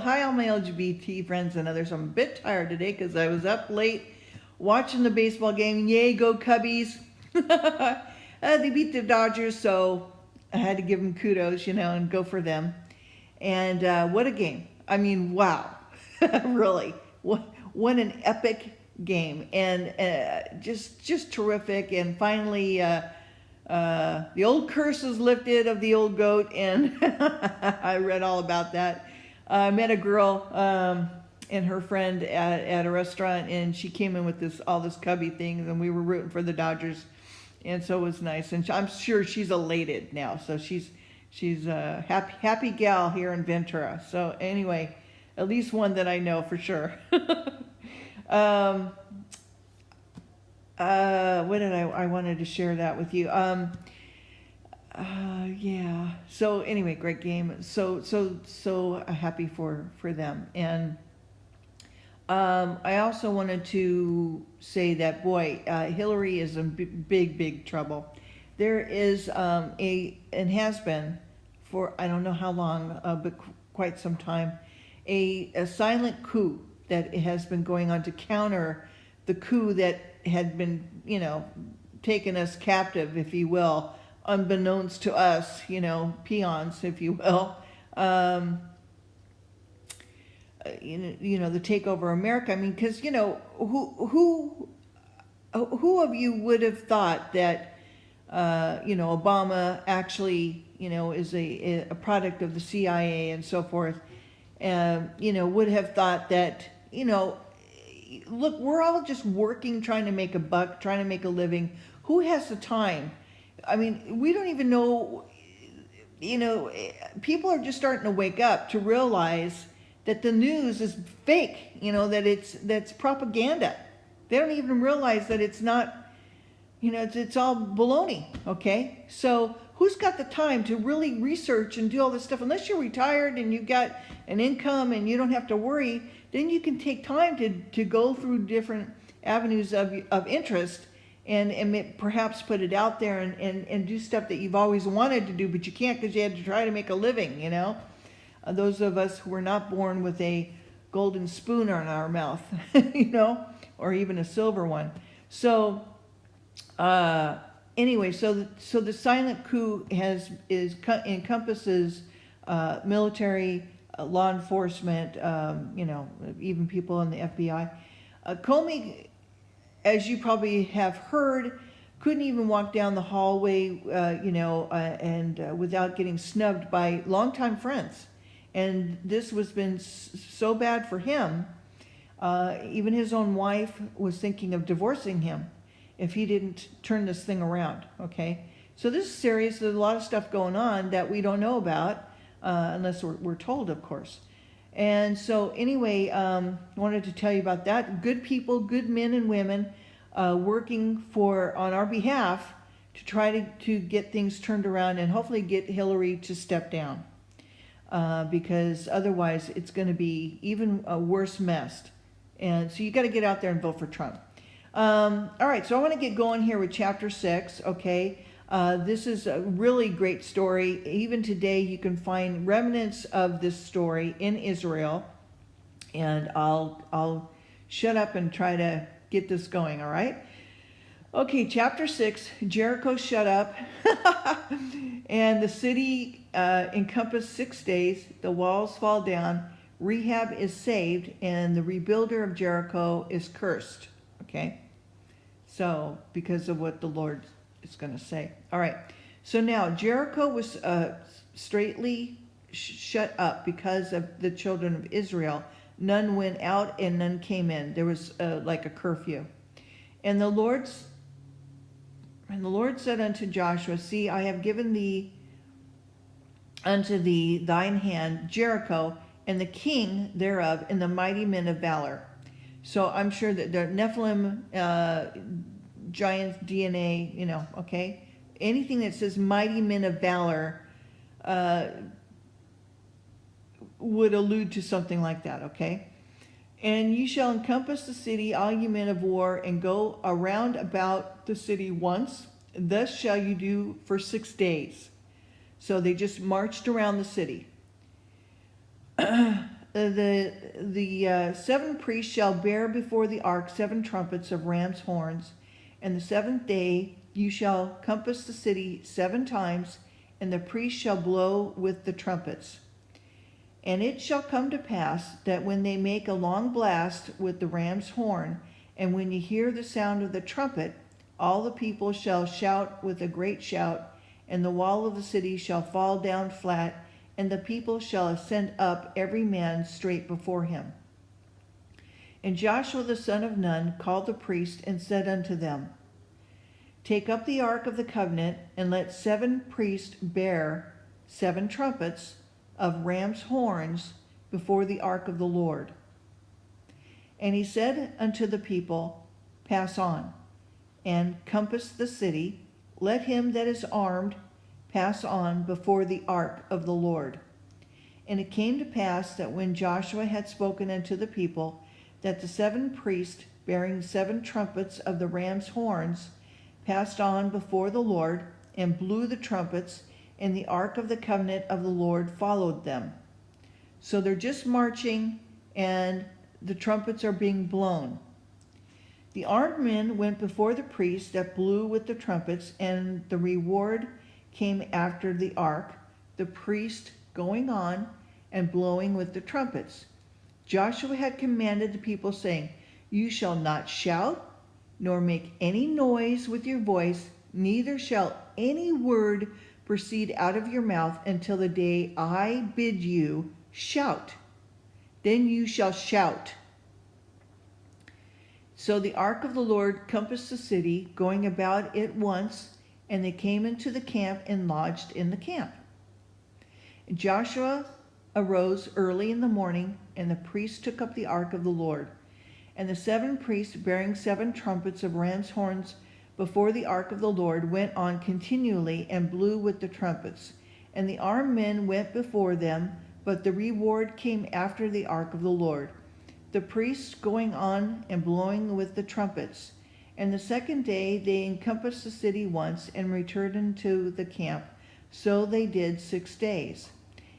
hi all my LGBT friends and others. I'm a bit tired today because I was up late watching the baseball game. Yay, go Cubbies. They beat the Dodgers, so I had to give them kudos, and go for them. And what a game. I mean, wow. Really. What an epic game. And just terrific. And finally, the old curse is lifted of the old goat, and I read all about that. I met a girl and her friend at a restaurant, and she came in with all this Cubby things, and we were rooting for the Dodgers, and so it was nice. And I'm sure she's elated now. So she's a happy gal here in Ventura. So anyway, at least one that I know for sure. What did I wanted to share that with you. Yeah. So anyway, great game. So happy for them. And I also wanted to say that, boy, Hillary is in big trouble. There is and has been for I don't know how long, but quite some time, a silent coup that has been going on to counter the coup that had been, taken us captive, if you will, unbeknownst to us, peons, if you will. The takeover of America. I mean, because who of you would have thought that Obama actually is a product of the CIA and so forth, would have thought that look, we're all just working, trying to make a buck, trying to make a living. Who has the time? I mean, we don't even know, people are just starting to wake up to realize that the news is fake, that's propaganda. They don't even realize that it's not, it's all baloney, okay? So who's got the time to really research and do all this stuff? Unless you're retired and you've got an income and you don't have to worry, then you can take time to go through different avenues of interest and perhaps put it out there and do stuff that you've always wanted to do, but you can't because you had to try to make a living, Those of us who were not born with a golden spoon in our mouth, or even a silver one. So anyway, so the silent coup encompasses military, law enforcement, even people in the FBI. Comey, as you probably have heard, couldn't even walk down the hallway, and without getting snubbed by longtime friends. And this was been so bad for him. Even his own wife was thinking of divorcing him if he didn't turn this thing around, okay? So this is serious. There's a lot of stuff going on that we don't know about, unless we're told, of course. And so anyway, I wanted to tell you about that. Good people, good men and women working on our behalf to try to get things turned around and hopefully get Hillary to step down. Because otherwise it's going to be even a worse mess. And so you got to get out there and vote for Trump. All right, so I want to get going here with chapter 6, okay? This is a really great story. Even today you can find remnants of this story in Israel. And I'll shut up and try to get this going, all right? Okay, chapter 6, Jericho shut up, and the city encompassed 6 days. The walls fall down, Rehab is saved, and the rebuilder of Jericho is cursed, okay? So, because of what the Lord is going to say. All right, so now Jericho was straightly shut up because of the children of Israel. None went out and none came in. There was like a curfew. And the Lord said unto Joshua, see, I have given unto thee thine hand Jericho, and the king thereof, and the mighty men of valor. So I'm sure that the Nephilim, giants, DNA, okay? Anything that says mighty men of valor would allude to something like that, okay? And ye shall encompass the city, all ye men of war, and go around about the city once. Thus shall you do for 6 days. So they just marched around the city. the 7 priests shall bear before the ark 7 trumpets of ram's horns, and the 7th day you shall compass the city 7 times, and the priests shall blow with the trumpets. And it shall come to pass that when they make a long blast with the ram's horn, and when you hear the sound of the trumpet, all the people shall shout with a great shout, and the wall of the city shall fall down flat, and the people shall ascend up every man straight before him. And Joshua the son of Nun called the priests and said unto them, Take up the ark of the covenant, and let 7 priests bear 7 trumpets of ram's horns before the ark of the Lord. And he said unto the people, Pass on, and compass the city. Let him that is armed pass on before the ark of the Lord. And it came to pass that when Joshua had spoken unto the people, that the 7 priests bearing 7 trumpets of the ram's horns passed on before the Lord, and blew the trumpets, and the ark of the covenant of the Lord followed them. So they're just marching, and the trumpets are being blown. The armed men went before the priests that blew with the trumpets, and the reward came after the ark, the priest going on and blowing with the trumpets. Joshua had commanded the people, saying, You shall not shout, nor make any noise with your voice, neither shall any word proceed out of your mouth until the day I bid you shout. Then you shall shout. So the ark of the Lord compassed the city, going about it once, and they came into the camp and lodged in the camp. And Joshua arose early in the morning, and the priests took up the ark of the Lord. And the 7 priests bearing 7 trumpets of ram's horns before the ark of the Lord went on continually and blew with the trumpets. And the armed men went before them, but the reward came after the ark of the Lord, the priests going on and blowing with the trumpets. And the 2nd day they encompassed the city once and returned into the camp. So they did 6 days.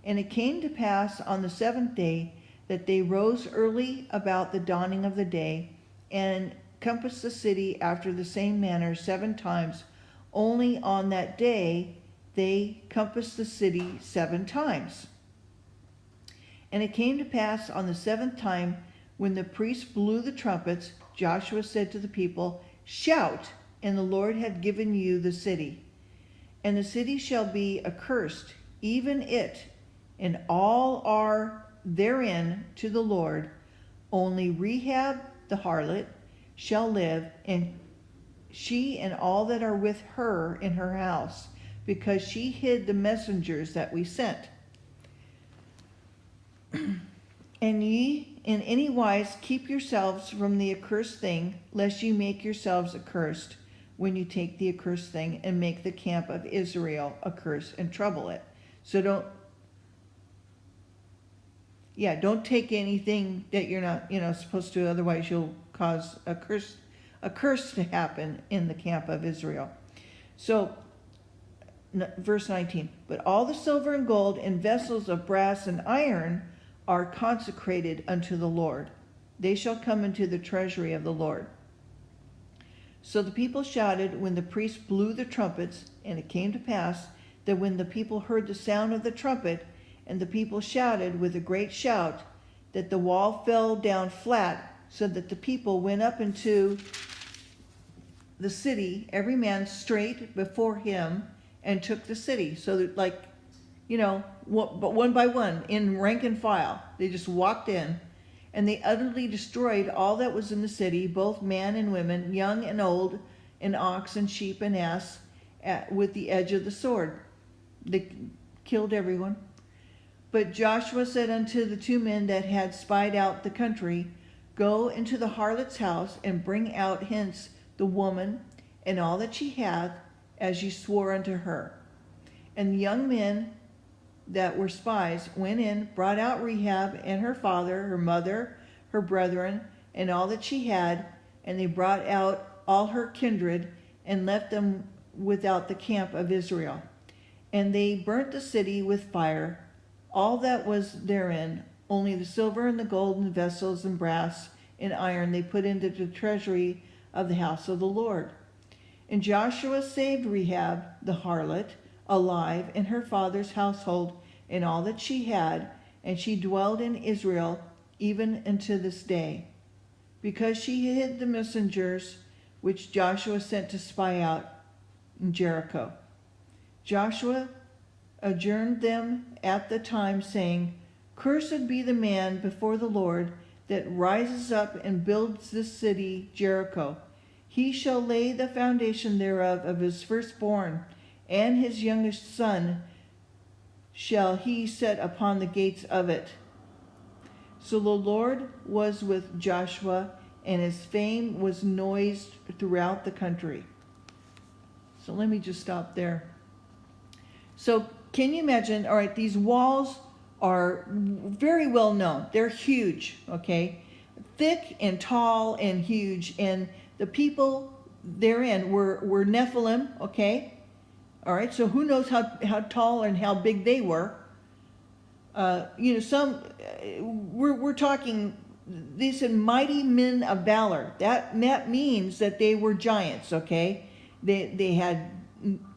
And it came to pass on the 7th day that they rose early about the dawning of the day, and compassed the city after the same manner 7 times. Only on that day they compassed the city 7 times. And it came to pass on the 7th time, when the priests blew the trumpets, Joshua said to the people, Shout, and the Lord hath given you the city. And the city shall be accursed, even it, and all are therein to the Lord. Only Rehab the harlot shall live, and she and all that are with her in her house, because she hid the messengers that we sent. And ye in any wise keep yourselves from the accursed thing, lest ye make yourselves accursed when you take the accursed thing and make the camp of Israel accursed and trouble it. So don't take anything that you're not, supposed to, otherwise you'll cause a curse to happen in the camp of Israel. So, verse 19, but all the silver and gold and vessels of brass and iron are consecrated unto the Lord. They shall come into the treasury of the Lord. So the people shouted when the priests blew the trumpets, and it came to pass that when the people heard the sound of the trumpet, and the people shouted with a great shout, that the wall fell down flat, so that the people went up into the city, every man straight before him, and took the city. So that, but one by one, in rank and file, they just walked in, and they utterly destroyed all that was in the city, both man and women, young and old, and ox and sheep and ass, with the edge of the sword. They killed everyone. But Joshua said unto the 2 men that had spied out the country, Go into the harlot's house, and bring out hence the woman and all that she hath, as ye swore unto her. And the young men that were spies went in, brought out Rehab and her father, her mother, her brethren, and all that she had, and they brought out all her kindred, and left them without the camp of Israel. And they burnt the city with fire, all that was therein, Only the silver and the gold and vessels and brass and iron they put into the treasury of the house of the Lord. And Joshua saved Rehab the harlot alive in her father's household and all that she had, and she dwelled in Israel even unto this day, because she hid the messengers which Joshua sent to spy out in Jericho. Joshua adjourned them at the time, saying, Cursed be the man before the Lord that rises up and builds this city Jericho. He shall lay the foundation thereof of his firstborn, and his youngest son shall he set upon the gates of it. So the Lord was with Joshua, and his fame was noised throughout the country. So let me just stop there. So can you imagine, all right, these walls are very well known. They're huge, okay? Thick and tall and huge. And the people therein were Nephilim, okay? All right, so who knows how tall and how big they were. We're talking, they said mighty men of valor. That means that they were giants, okay? They had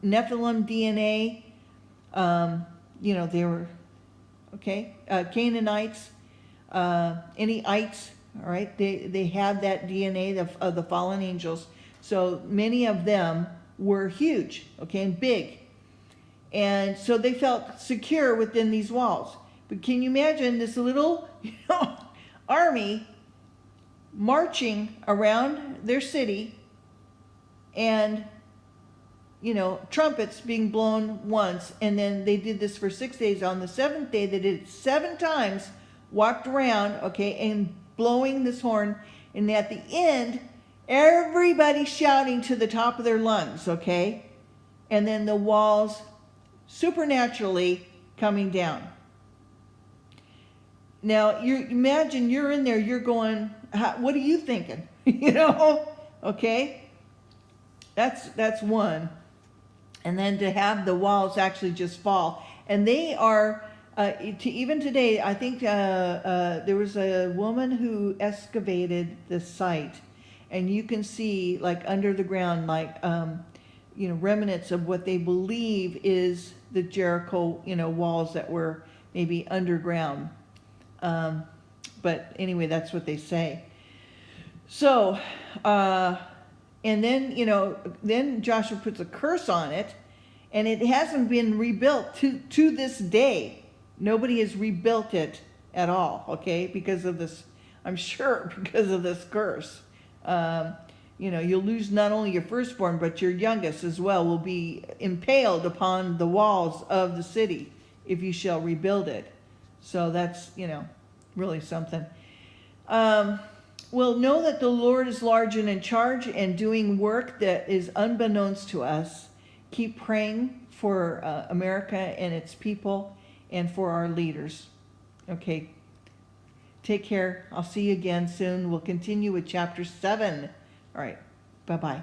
Nephilim DNA. They were, okay, Canaanites, any ites, all right? They had that DNA of the fallen angels. So many of them were huge, okay, and big. And so they felt secure within these walls. But can you imagine this little army marching around their city, and trumpets being blown once, and then they did this for 6 days. On the seventh day, they did it 7 times, walked around, okay, and blowing this horn. And at the end, everybody shouting to the top of their lungs, okay? And then the walls supernaturally coming down. Now, imagine you're in there, you're going, what are you thinking? Okay? That's one. And then to have the walls actually just fall. And they are, even today, I think there was a woman who excavated the site. And you can see, like, under the ground, like, remnants of what they believe is the Jericho, walls that were maybe underground. But anyway, that's what they say. So, and then, then Joshua puts a curse on it, and it hasn't been rebuilt to this day. Nobody has rebuilt it at all, okay, because of this, I'm sure, because of this curse. You'll lose not only your firstborn, but your youngest as well will be impaled upon the walls of the city if you shall rebuild it. So that's, really something. Well, know that the Lord is large and in charge and doing work that is unbeknownst to us. Keep praying for America and its people and for our leaders. Okay. Take care. I'll see you again soon. We'll continue with chapter 7. All right. Bye-bye.